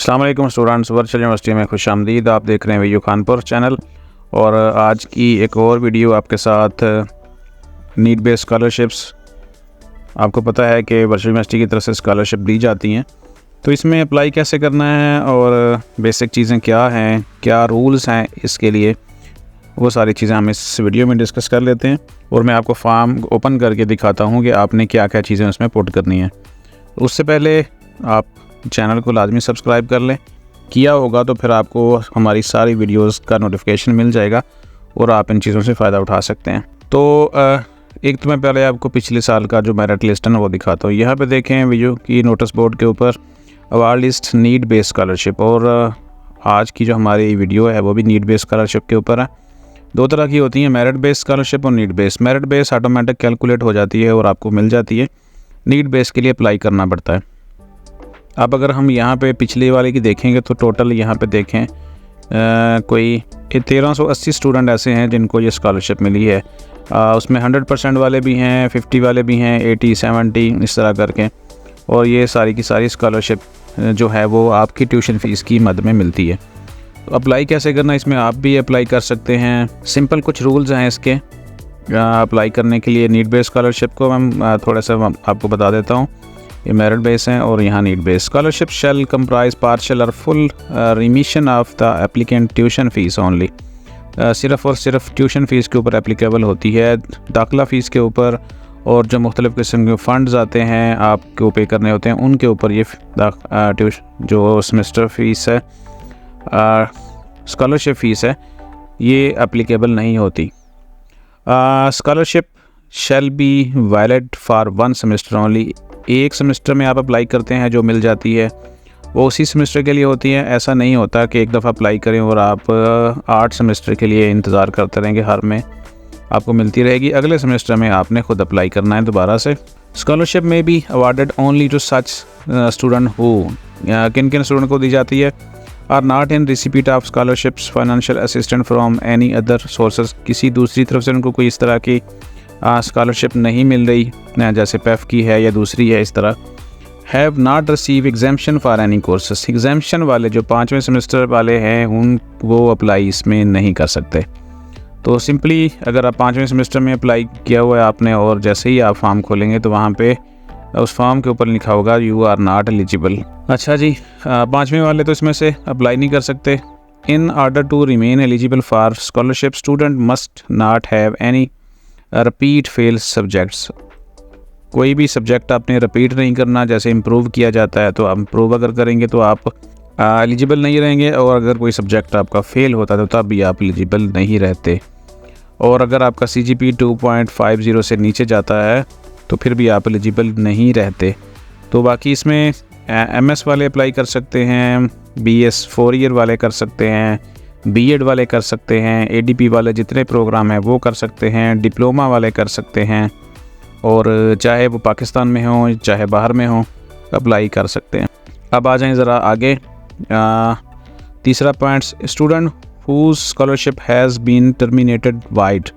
अस्सलाम वालेकुम students, virtual university में खुशामदीद। आप देख रहे हैं वीडियो खानपुर चैनल और आज की एक और वीडियो आपके साथ नीड बेस्ड स्कॉलरशिप्स। आपको पता है कि वर्चुअल यूनिवर्सिटी की तरफ से स्कॉलरशिप दी जाती हैं, तो इसमें अप्लाई कैसे करना है और बेसिक चीज़ें क्या हैं, क्या रूल्स हैं इसके लिए, वो सारी चीज़ें हम इस वीडियो में डिस्कस कर लेते हैं। और मैं आपको फॉर्म ओपन करके दिखाता हूँ कि आपने क्या क्या चीज़ें उसमें पुट करनी है। उससे पहले आप चैनल को लाजमी सब्सक्राइब कर लें। किया होगा तो फिर आपको हमारी सारी वीडियोस का नोटिफिकेशन मिल जाएगा और आप इन चीज़ों से फ़ायदा उठा सकते हैं। तो एक तो मैं पहले आपको पिछले साल का जो मेरिट लिस्ट है ना वो दिखाता हूँ। यहाँ पे देखें वीडियो की नोटिस बोर्ड के ऊपर award list need based scholarship, और आज की जो हमारी वीडियो है वो भी नीड बेस्ड स्कॉलरशिप के ऊपर है। दो तरह की होती हैं, मेरिट बेस्ड स्कॉलरशिप और need based. Merit based automatic calculate हो जाती है और आपको मिल जाती है, नीड बेस्ड के लिए अप्लाई करना पड़ता है। अब अगर हम यहाँ पे पिछले वाले की देखेंगे तो टोटल यहाँ पे देखें कोई 1380 स्टूडेंट ऐसे हैं जिनको ये स्कॉलरशिप मिली है। उसमें 100% वाले भी हैं, 50 वाले भी हैं, 80, 70 इस तरह करके। और ये सारी की सारी स्कॉलरशिप जो है वो आपकी ट्यूशन फ़ीस की मद में मिलती है। तो अप्लाई कैसे करना, इसमें आप भी अप्लाई कर सकते हैं। सिंपल कुछ रूल्स हैं इसके अप्लाई करने के लिए। नीड बेस्ड स्कॉलरशिप को मैं थोड़ा सा आपको बता देता हूँ। ये मेरिट बेस हैं और यहाँ नीड बेस। स्कॉलरशिप शैल कंप्राइज पार्शियल और full remission of the applicant tuition fees only. सिर्फ़ और सिर्फ ट्यूशन फ़ीस के ऊपर एप्लीकेबल होती है, दाखिला फ़ीस के ऊपर और जो मुख्तलिफ़ किस्म के फ़ंड्स आते हैं आपको पे करने होते हैं उनके ऊपर ये जो सेमेस्टर फ़ीस है, स्कॉलरशिप फ़ीस है, ये एप्लीकेबल नहीं होती। Scholarship shall be valid for 1 semester only. एक सेमेस्टर में आप अप्लाई करते हैं, जो मिल जाती है वो उसी सेमेस्टर के लिए होती है। ऐसा नहीं होता कि एक दफ़ा अप्लाई करें और आप 8 सेमेस्टर के लिए इंतज़ार करते रहेंगे, हर में आपको मिलती रहेगी। अगले सेमेस्टर में आपने ख़ुद अप्लाई करना है दोबारा से। स्कॉलरशिप में be awarded only to such student who, किन किन स्टूडेंट को दी जाती है, are not in receipt of scholarships financial assistant from any other sources. किसी दूसरी तरफ से उनको कोई इस तरह की स्कॉलरशिप नहीं मिल रही, जैसे पेफ की है या दूसरी है इस तरह। Have not receive exemption for any courses. Exemption वाले जो 5वें सेमेस्टर वाले हैं उन वो अप्लाई इसमें नहीं कर सकते। तो सिंपली अगर आप 5वें सेमेस्टर में अप्लाई किया हुआ है आपने और जैसे ही आप फॉर्म खोलेंगे तो वहाँ पे उस फॉर्म के ऊपर लिखा होगा यू आर नॉट एलिजिबल। अच्छा जी, 5वें वाले तो इसमें से अप्लाई नहीं कर सकते। In order to remain eligible for scholarship student must not have any repeat fail subjects. कोई भी सब्जेक्ट आपने रिपीट नहीं करना। जैसे इम्प्रूव किया जाता है तो आप इम्प्रूव अगर करेंगे तो आप एलिजिबल नहीं रहेंगे, और अगर कोई सब्जेक्ट आपका फ़ेल होता है तो तब भी आप एलिजिबल नहीं रहते। और अगर आपका CGP 2.50 से नीचे जाता है तो फिर भी आप एलिजिबल नहीं रहते। तो बाकी इसमें MS वाले अप्लाई कर सकते हैं, BS 4 ईयर वाले कर सकते हैं, B.Ed वाले कर सकते हैं, ADP वाले जितने प्रोग्राम हैं वो कर सकते हैं, डिप्लोमा वाले कर सकते हैं, और चाहे वो पाकिस्तान में हों चाहे बाहर में हों अप्लाई कर सकते हैं। अब आ जाएं ज़रा आगे। तीसरा point, student whose scholarship has been terminated vide.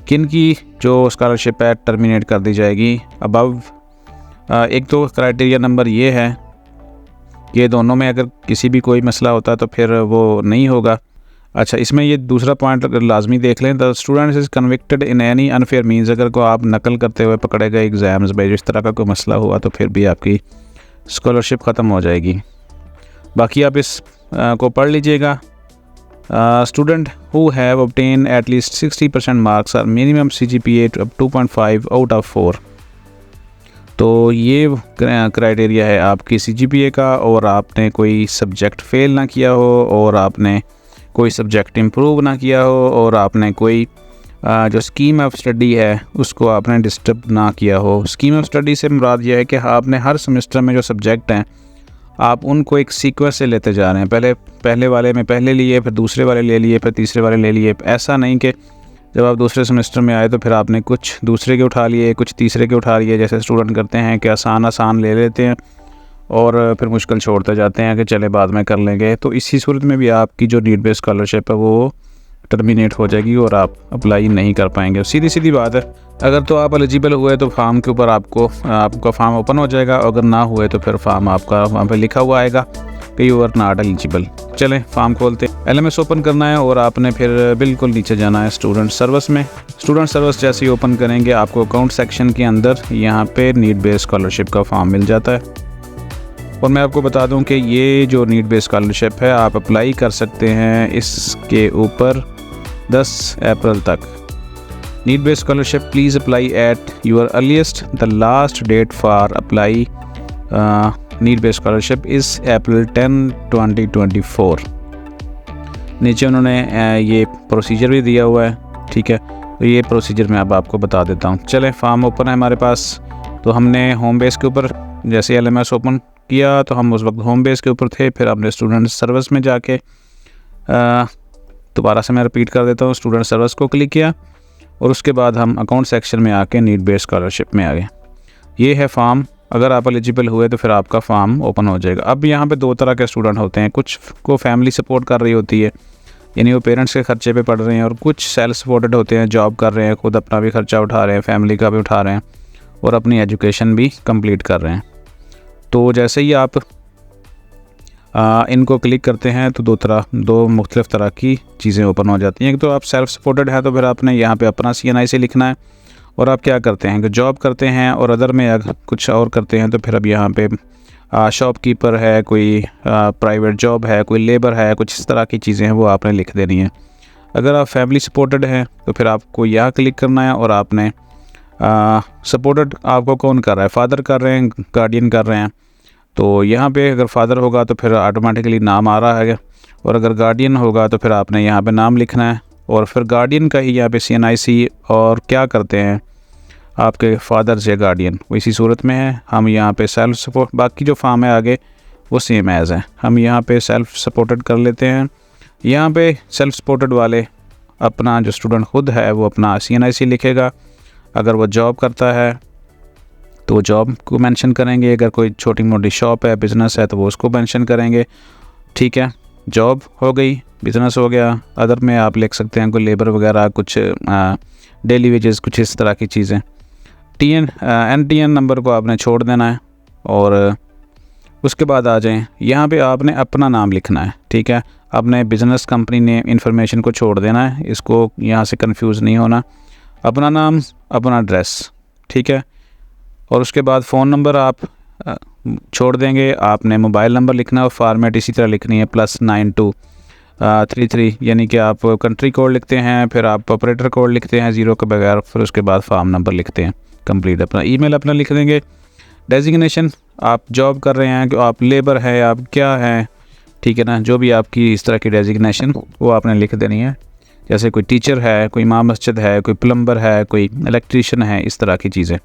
किन की जो स्कॉलरशिप है टर्मिनेट कर दी जाएगी अबव। एक तो क्राइटेरिया नंबर ये है कि दोनों में अगर किसी भी कोई मसला होता है तो फिर वो नहीं होगा। अच्छा, इसमें ये दूसरा पॉइंट अगर लाजमी देख लें, the student is convicted in any unfair means. अगर को आप नकल करते हुए पकड़े गए एग्ज़ाम्स में, इस तरह का कोई मसला हुआ तो फिर भी आपकी स्कॉलरशिप ख़त्म हो जाएगी। बाकी आप इस को पढ़ लीजिएगा। Student who have obtain at least 60% marks और मिनिमम CGPA 2.5 आउट ऑफ 4। तो ये क्राइटेरिया है आपकी CGPA का, और आपने कोई सब्जेक्ट फ़ेल ना किया हो, और आपने कोई सब्जेक्ट इम्प्रूव ना किया हो, और आपने कोई जो स्कीम ऑफ स्टडी है उसको आपने डिस्टर्ब ना किया हो। स्कीम ऑफ स्टडी से मुराद यह है कि आपने हर सेमेस्टर में जो सब्जेक्ट हैं आप उनको एक सीक्वेंस से लेते जा रहे हैं। पहले वाले में पहले लिए, फिर दूसरे वाले ले लिए, फिर तीसरे वाले ले लिए। ऐसा नहीं कि जब आप दूसरे सेमेस्टर में आए तो फिर आपने कुछ दूसरे के उठा लिए, कुछ तीसरे के उठा लिए, जैसे स्टूडेंट करते हैं कि आसान ले लेते हैं और फिर मुश्किल छोड़ते जाते हैं कि चले बाद में कर लेंगे। तो इसी सूरत में भी आपकी जो नीड बेस्ड स्कॉलरशिप है वो टर्मिनेट हो जाएगी और आप अप्लाई नहीं कर पाएंगे। सीधी बात है। अगर तो आप एलिजिबल हुए तो फॉर्म के ऊपर आपका फॉर्म ओपन हो जाएगा, अगर ना हुए तो फिर फॉर्म आपका वहाँ पे लिखा हुआ आएगा कि यू आर नॉट एलिजिबल। चलें फॉर्म खोलते हैं। LMS ओपन करना है और आपने फिर बिल्कुल नीचे जाना है स्टूडेंट सर्विस में। स्टूडेंट सर्विस जैसे ही ओपन करेंगे आपको अकाउंट सेक्शन के अंदर यहाँ पे नीड बेस्ड स्कॉलरशिप का फॉर्म मिल जाता है। और मैं आपको बता दूं कि ये जो नीड बेस्ड स्कॉलरशिप है आप अप्लाई कर सकते हैं इसके ऊपर 10 अप्रैल तक। Need based scholarship please apply at your earliest, the last date for apply need based scholarship is April 10, 2024। नीचे उन्होंने ये प्रोसीजर भी दिया हुआ है, ठीक है। तो ये प्रोसीजर मैं अब आपको बता देता हूँ। चलें फॉर्म ओपन है हमारे पास। तो हमने होम बेस के ऊपर जैसे LMS ओपन किया तो हम उस वक्त होम बेस के ऊपर थे, फिर हमने स्टूडेंट सर्विस में जाके दोबारा से मैं रिपीट कर देता हूँ, स्टूडेंट सर्विस को क्लिक किया और उसके बाद हम अकाउंट सेक्शन में आके नीड बेस्ड स्कॉलरशिप में आ गए। ये है फॉर्म। अगर आप एलिजिबल हुए तो फिर आपका फॉर्म ओपन हो जाएगा। अब यहाँ पे 2 तरह के स्टूडेंट होते हैं, कुछ को फैमिली सपोर्ट कर रही होती है, यानी वो पेरेंट्स के खर्चे पे पढ़ रहे हैं, और कुछ सेल्फ सपोर्टेड होते हैं, जॉब कर रहे हैं, खुद अपना भी खर्चा उठा रहे हैं, फैमिली का भी उठा रहे हैं और अपनी एजुकेशन भी कंप्लीट कर रहे हैं। तो जैसे ही आप इनको क्लिक करते हैं तो दो मुख्तलिफ़ तरह की चीज़ें ओपन हो जाती हैं। तो आप सेल्फ सपोर्टेड हैं तो फिर आपने यहाँ पे अपना CNI से लिखना है, और आप क्या करते हैं कि जॉब करते हैं और अदर में अगर कुछ और करते हैं तो फिर अब यहाँ पे शॉपकीपर है, कोई प्राइवेट जॉब है, कोई लेबर है, कुछ इस तरह की चीज़ें हैं वो आपने लिख देनी है। अगर आप फैमिली सपोर्टेड हैं तो फिर आपको यहाँ क्लिक करना है और आपने सपोर्टेड आपको कौन कर रहा है, फादर कर रहे हैं, गार्डियन कर रहे हैं, तो यहाँ पे अगर फादर होगा तो फिर ऑटोमेटिकली नाम आ रहा है, और अगर गार्डियन होगा तो फिर आपने यहाँ पे नाम लिखना है, और फिर गार्डियन का ही यहाँ पे CNIC और क्या करते हैं आपके फादर्स या गार्डियन वो इसी सूरत में है। हम यहाँ पे सेल्फ सपोर्ट, बाकी जो फॉर्म है आगे वो सेम एज़ है, हम यहाँ पे सेल्फ सपोर्टेड कर लेते हैं। यहाँ पे सेल्फ सपोर्टेड वाले अपना जो स्टूडेंट खुद है वो अपना CNIC लिखेगा। अगर वो जॉब करता है तो जॉब को मेंशन करेंगे, अगर कोई छोटी मोटी शॉप है, बिज़नेस है तो वो उसको मेंशन करेंगे, ठीक है। जॉब हो गई, बिज़नेस हो गया, अदर में आप लिख सकते हैं कोई लेबर वगैरह, कुछ डेली वेजेस, कुछ इस तरह की चीज़ें। NTN नंबर को आपने छोड़ देना है और उसके बाद आ जाएं, यहाँ पे आपने अपना नाम लिखना है, ठीक है। आपने बिज़नेस कंपनी ने इन्फॉर्मेशन को छोड़ देना है, इसको यहाँ से कंफ्यूज नहीं होना। अपना नाम, अपना एड्रेस, ठीक है। और उसके बाद फ़ोन नंबर आप छोड़ देंगे। आपने मोबाइल नंबर लिखना है और फॉर्मेट इसी तरह लिखनी है +9233, यानी कि आप कंट्री कोड लिखते हैं, फिर आप ऑपरेटर कोड लिखते हैं 0 के बगैर, फिर उसके बाद फार्म नंबर लिखते हैं कंप्लीट। अपना ईमेल अपना लिख देंगे। डेजिग्नेशन, आप जॉब कर रहे हैं, कि आप लेबर है, आप क्या हैं, ठीक है ना, जो भी आपकी इस तरह की डेजिग्नेशन वो आपने लिख देनी है। जैसे कोई टीचर है, कोई इमाम मस्जिद है, कोई प्लम्बर है, कोई इलेक्ट्रीशियन है, इस तरह की चीज़ें।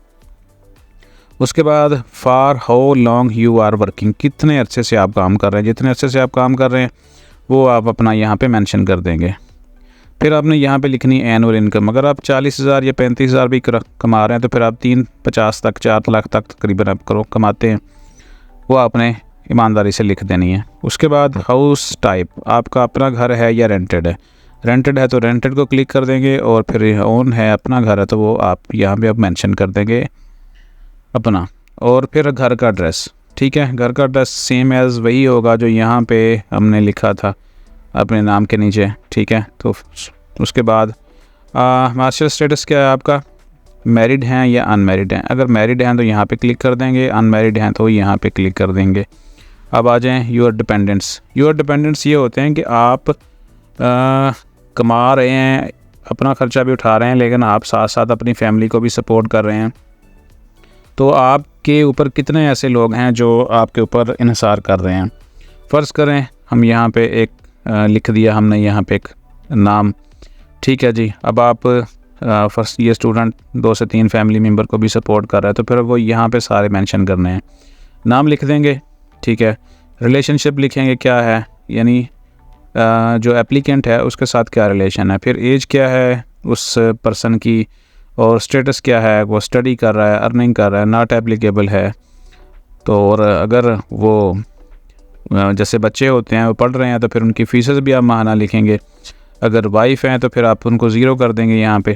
उसके बाद for how long you are working, कितने अरसे से आप काम कर रहे हैं, जितने अरसे से आप काम कर रहे हैं वो आप अपना यहाँ पे मेंशन कर देंगे। फिर आपने यहाँ पे लिखनी एनुअल इनकम। अगर आप 40,000 या 35,000 भी कमा रहे हैं तो फिर आप 350 तक 4 लाख तक तकरीबन आप कमाते हैं, वो आपने ईमानदारी से लिख देनी है। उसके बाद हाउस टाइप, आपका अपना घर है या रेंटेड है। रेंटेड है तो रेंटेड को क्लिक कर देंगे, और फिर ओन है, अपना घर है, तो वो आप यहाँ पे अब मेंशन कर देंगे अपना। और फिर घर का एड्रेस, ठीक है, घर का एड्रेस सेम एज़ वही होगा जो यहाँ पे हमने लिखा था अपने नाम के नीचे, ठीक है। तो उसके बाद मार्शल स्टेटस क्या है आपका, मैरिड हैं या अनमैरिड हैं। अगर मैरिड हैं तो यहाँ पे क्लिक कर देंगे, अनमैरिड हैं तो यहाँ पे क्लिक कर देंगे। अब आ जाएँ यूर डिपेंडेंट्स। यूर डिपेंडेंट्स ये होते हैं कि आप कमा रहे हैं, अपना ख़र्चा भी उठा रहे हैं, लेकिन आप साथ साथ अपनी फैमिली को भी सपोर्ट कर रहे हैं। तो आपके ऊपर कितने ऐसे लोग हैं जो आपके ऊपर इन्हिसार कर रहे हैं। फ़र्ज़ करें हम यहाँ पे एक लिख दिया हमने यहाँ पे एक नाम, ठीक है जी। अब आप फर्स्ट ये स्टूडेंट 2 से 3 फैमिली मेम्बर को भी सपोर्ट कर रहा है, तो फिर वो यहाँ पे सारे मेंशन करने हैं। नाम लिख देंगे, ठीक है। रिलेशनशिप लिखेंगे क्या है, यानी जो एप्लीकेंट है उसके साथ क्या रिलेशन है। फिर एज क्या है उस पर्सन की, और स्टेटस क्या है, वो स्टडी कर रहा है, अर्निंग कर रहा है, नॉट एप्लीकेबल है। तो और अगर वो जैसे बच्चे होते हैं वो पढ़ रहे हैं तो फिर उनकी फ़ीसेस भी आप माहाना लिखेंगे। अगर वाइफ हैं तो फिर आप उनको 0 कर देंगे यहाँ पे।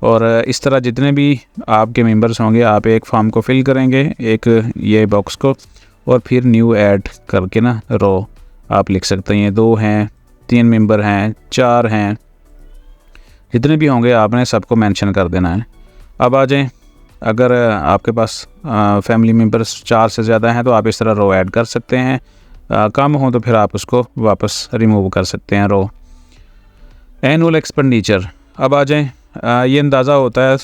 और इस तरह जितने भी आपके मेंबर्स होंगे आप एक फॉर्म को फिल करेंगे, एक ये बॉक्स को, और फिर न्यू ऐड करके ना रो आप लिख सकते हैं। 2 हैं, 3 मेंबर हैं, 4 हैं, जितने भी होंगे आपने सबको मेंशन कर देना है। अब आ जाएं, अगर आपके पास फैमिली मेंबर्स 4 से ज़्यादा हैं तो आप इस तरह रो ऐड कर सकते हैं। कम हो तो फिर आप उसको वापस रिमूव कर सकते हैं रो। एनुअल एक्सपेंडिचर, अब आ जाएं, ये अंदाज़ा होता है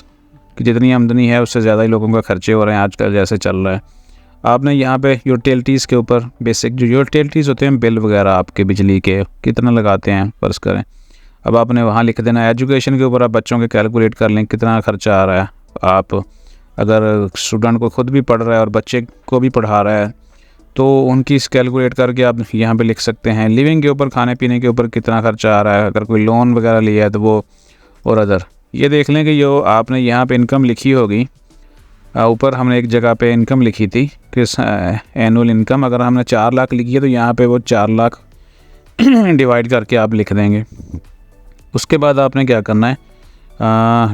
कि जितनी आमदनी है उससे ज़्यादा ही लोगों का खर्चे हो रहे हैं आजकल जैसे चल रहा है। आपने यहाँ पे यूटिलिटीज़ के ऊपर बेसिक जो यूटिलिटीज़ होते हैं, बिल वगैरह आपके बिजली के कितना लगाते हैं फ़र्ज़ करें, अब आपने वहाँ लिख देना है। एजुकेशन के ऊपर आप बच्चों के कैलकुलेट कर लें कितना खर्चा आ रहा है। आप अगर स्टूडेंट को खुद भी पढ़ रहा है और बच्चे को भी पढ़ा रहा है तो उनकी कैलकुलेट करके आप यहाँ पे लिख सकते हैं। लिविंग के ऊपर, खाने पीने के ऊपर कितना खर्चा आ रहा है, अगर कोई लोन वगैरह लिया है तो वो, और अदर ये देख लें कि जो आपने यहाँ पे इनकम लिखी होगी, ऊपर हमने एक जगह पे इनकम लिखी थी कि एनुअल इनकम, अगर हमने 4 लाख लिखी है तो यहाँ पे वो 4 लाख डिवाइड करके आप लिख देंगे। उसके बाद आपने क्या करना है,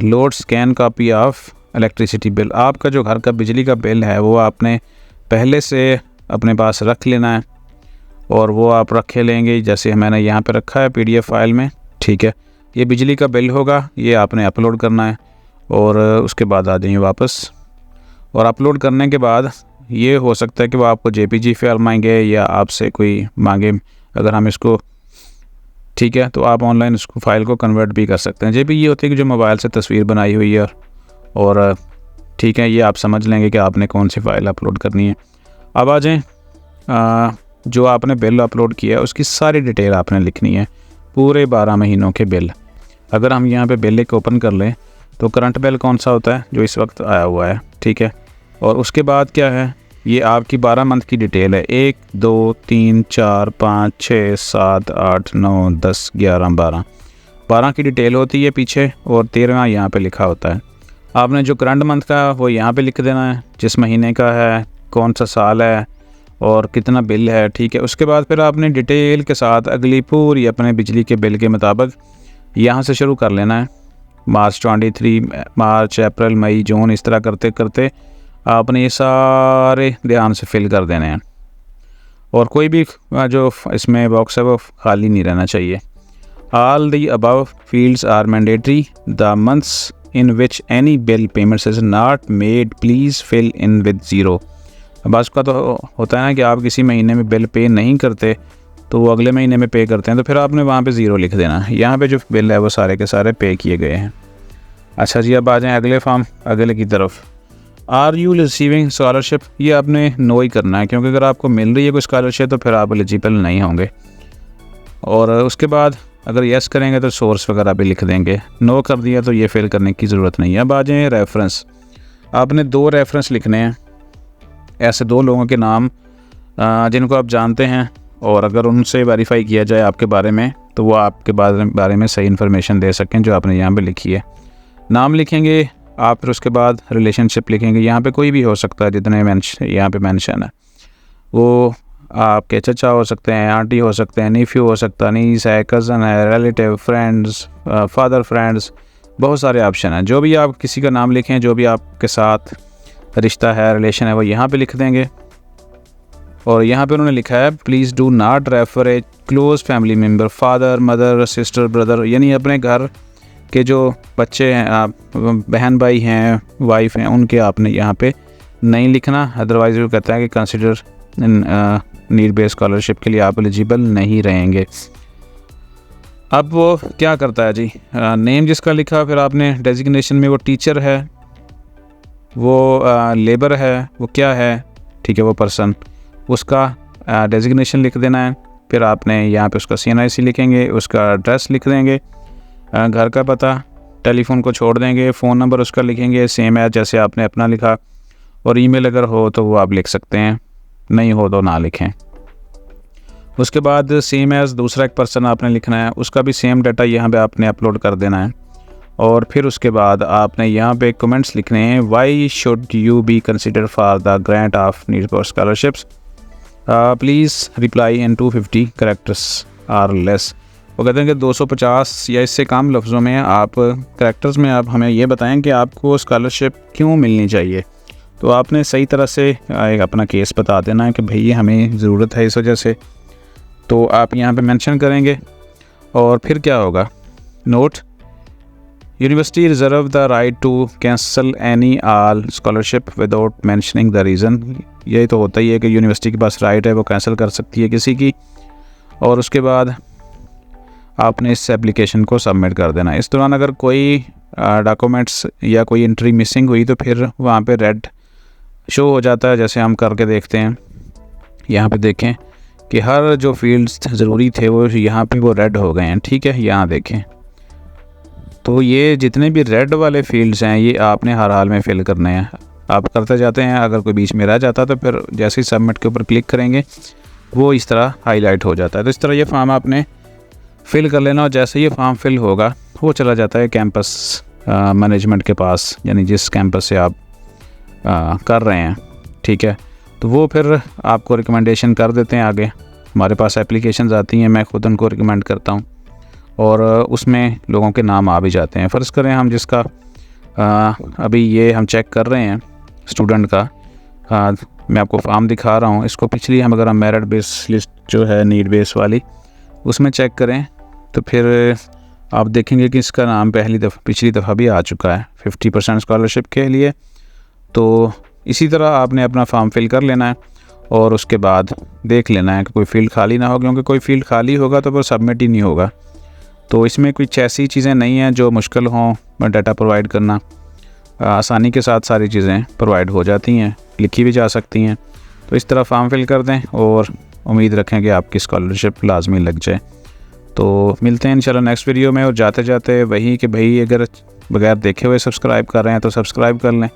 load scan copy of electricity bill. आपका जो घर का बिजली का बिल है वो आपने पहले से अपने पास रख लेना है, और वो आप रखे लेंगे जैसे मैंने यहाँ पे रखा है PDF फाइल में, ठीक है। ये बिजली का बिल होगा, ये आपने अपलोड करना है, और उसके बाद आ जाइए वापस। और अपलोड करने के बाद ये हो सकता है कि वो आपको JPG फाइल मांगे या आपसे कोई मांगे, अगर हम इसको, ठीक है, तो आप ऑनलाइन इसको फाइल को कन्वर्ट भी कर सकते हैं। JPG होती है कि जो मोबाइल से तस्वीर बनाई हुई है, और ठीक है, ये आप समझ लेंगे कि आपने कौन सी फ़ाइल अपलोड करनी है। अब आ जाएँ, जो आपने बिल अपलोड किया है उसकी सारी डिटेल आपने लिखनी है, पूरे 12 महीनों के बिल। अगर हम यहाँ पे बिल एक ओपन कर लें तो करंट बिल कौन सा होता है, जो इस वक्त आया हुआ है, ठीक है। और उसके बाद क्या है, ये आपकी 12 मंथ की डिटेल है। 1 2 3 4 5 6 7 8 9 10 11 12 की डिटेल होती है पीछे, और 13वां यहाँ पे लिखा होता है। आपने जो करंट मंथ का वो यहाँ पे लिख देना है, जिस महीने का है, कौन सा साल है और कितना बिल है, ठीक है। उसके बाद फिर आपने डिटेल के साथ अगली पूरी अपने बिजली के बिल के मुताबिक यहाँ से शुरू कर लेना है। मार्च 23, मार्च, अप्रैल, मई, जून, इस तरह करते करते आपने ये सारे ध्यान से फिल कर देने हैं, और कोई भी जो इसमें बॉक्स है वो खाली नहीं रहना चाहिए। All the above fields are mandatory. The months in which any bill payments is not made please fill in with zero. अब उसका तो होता है ना कि आप किसी महीने में बिल पे नहीं करते तो वो अगले महीने में पे करते हैं, तो फिर आपने वहाँ पे ज़ीरो लिख देना है। यहाँ पे जो बिल है वो सारे के सारे पे किए गए हैं। अच्छा जी, अब आ जाएँ अगले फॉर्म, अगले की तरफ। आर यू रिसीविंग स्कॉलरशिप, ये आपने नो ही करना है, क्योंकि अगर आपको मिल रही है कोई स्कॉलरशिप तो फिर आप एलिजिबल नहीं होंगे। और उसके बाद अगर येस करेंगे तो सोर्स वगैरह भी लिख देंगे, नो कर दिया तो ये फिल करने की ज़रूरत नहीं है। अब आ जाएँ रेफरेंस, आपने 2 रेफरेंस लिखने हैं, ऐसे 2 लोगों के नाम जिनको आप जानते हैं, और अगर उनसे वेरीफाई किया जाए आपके बारे में तो वो आपके बारे में सही इन्फॉर्मेशन दे सकें जो आपने यहाँ पे लिखी है। नाम लिखेंगे आप, फिर उसके बाद रिलेशनशिप लिखेंगे। यहाँ पे कोई भी हो सकता है, जितने यहाँ पे मेंशन है वो आपके चचा हो सकते हैं, आंटी हो सकते हैं, नीफ्यू हो सकता है, नीस है, कज़न है, रिलेटिव, फ्रेंड्स, फादर फ्रेंड्स, बहुत सारे ऑप्शन हैं। जो भी आप किसी का नाम लिखें, जो भी आपके साथ रिश्ता है, रिलेशन है, वो यहाँ पे लिख देंगे। और यहाँ पे उन्होंने लिखा है please do not refer A close family member, father, mother, sister, brother, यानी अपने घर के जो बच्चे हैं, आप बहन भाई हैं, वाइफ हैं, उनके आपने यहाँ पे नहीं लिखना। अदरवाइज़ वो कहता है कि कंसिडर नीड बेस्ड स्कॉलरशिप के लिए आप एलिजिबल नहीं रहेंगे। अब वो क्या करता है जी, नेम जिसका लिखा, फिर आपने डेजिग्नेशन में वो टीचर है, वो लेबर है, वो क्या है, ठीक है, वो पर्सन, उसका डेजिग्नेशन लिख देना है। फिर आपने यहाँ पे उसका CNIC लिखेंगे, उसका एड्रेस लिख देंगे, घर का पता, टेलीफोन को छोड़ देंगे, फ़ोन नंबर उसका लिखेंगे सेम है जैसे आपने अपना लिखा, और ईमेल अगर हो तो वो आप लिख सकते हैं, नहीं हो तो ना लिखें। उसके बाद सेम एज़ दूसरा एक पर्सन आपने लिखना है, उसका भी सेम डाटा यहाँ पे आपने अपलोड कर देना है। और फिर उसके बाद आपने यहाँ पे कमेंट्स लिखने हैं, why should you be consider for the grant of need for scholarships, please reply in 250 characters or less. वो कहते हैं कि 250 या इससे कम लफ्ज़ों में आप कैरेक्टर्स में आप हमें ये बताएं कि आपको स्कॉलरशिप क्यों मिलनी चाहिए। तो आपने सही तरह से एक अपना केस बता देना है कि भई हमें ज़रूरत है इस वजह से, तो आप यहाँ पे मेंशन करेंगे। और फिर क्या होगा, note, university reserve the right to cancel any all scholarship without mentioning the reason. यही तो होता ही है कि यूनिवर्सिटी के पास राइट है, वो कैंसिल कर सकती है किसी की। और उसके बाद आपने इस एप्लीकेशन को सबमिट कर देना। इस दौरान अगर कोई डॉक्यूमेंट्स या कोई एंट्री मिसिंग हुई तो फिर वहाँ पे रेड शो हो जाता है। जैसे हम करके देखते हैं, यहाँ पे देखें कि हर जो फील्ड्स ज़रूरी थे वो यहाँ पे वो रेड हो गए हैं। ठीक है, यहाँ देखें, तो ये जितने भी रेड वाले फील्ड्स हैं ये आपने हर हाल में फ़िल करने हैं। आप करते जाते हैं, अगर कोई बीच में रह जाता तो फिर जैसे ही सबमिट के ऊपर क्लिक करेंगे वो इस तरह हाईलाइट हो जाता है। तो इस तरह ये फॉर्म आपने फ़िल कर लेना, और जैसे ये फॉर्म फिल होगा वो चला जाता है कैंपस मैनेजमेंट के पास, यानी जिस कैंपस से आप कर रहे हैं। ठीक है, तो वो फिर आपको रिकमेंडेशन कर देते हैं आगे। हमारे पास एप्लीकेशंस आती हैं, मैं खुद उनको रिकमेंड करता हूँ, और उसमें लोगों के नाम आ भी जाते हैं। फ़र्ज़ करें हम जिसका अभी ये हम चेक कर रहे हैं स्टूडेंट का, मैं आपको फॉर्म दिखा रहा हूँ, इसको पिछली हम अगर हम मेरिट बेस लिस्ट जो है नीड बेस वाली उसमें चेक करें तो फिर आप देखेंगे कि इसका नाम पिछली दफ़ा भी आ चुका है 50% स्कॉलरशिप के लिए। तो इसी तरह आपने अपना फॉर्म फिल कर लेना है और उसके बाद देख लेना है कि कोई फील्ड खाली ना हो, क्योंकि कोई फील्ड खाली होगा तो वो सबमिट ही नहीं होगा। तो इसमें कुछ ऐसी चीज़ें नहीं हैं जो मुश्किल हों डाटा प्रोवाइड करना, आसानी के साथ सारी चीज़ें प्रोवाइड हो जाती हैं, लिखी भी जा सकती हैं। तो इस तरह फॉर्म फिल कर दें और उम्मीद रखें कि आपकी स्कॉलरशिप लाजमी लग जाए। तो मिलते हैं इंशाल्लाह नेक्स्ट वीडियो में। और जाते जाते वही कि भाई अगर बगैर देखे हुए सब्सक्राइब कर रहे हैं तो सब्सक्राइब कर लें,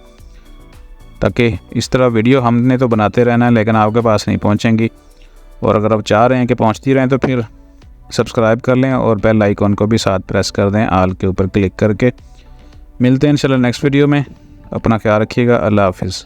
ताकि इस तरह वीडियो हमने तो बनाते रहना है लेकिन आपके पास नहीं पहुंचेंगी। और अगर आप चाह रहे हैं कि पहुंचती रहें तो फिर सब्सक्राइब कर लें और बेल आइकॉन को भी साथ प्रेस कर दें, आल के ऊपर क्लिक करके। मिलते हैं इंशाल्लाह नेक्स्ट वीडियो में। अपना ख्याल रखिएगा। अल्लाह हाफिज़।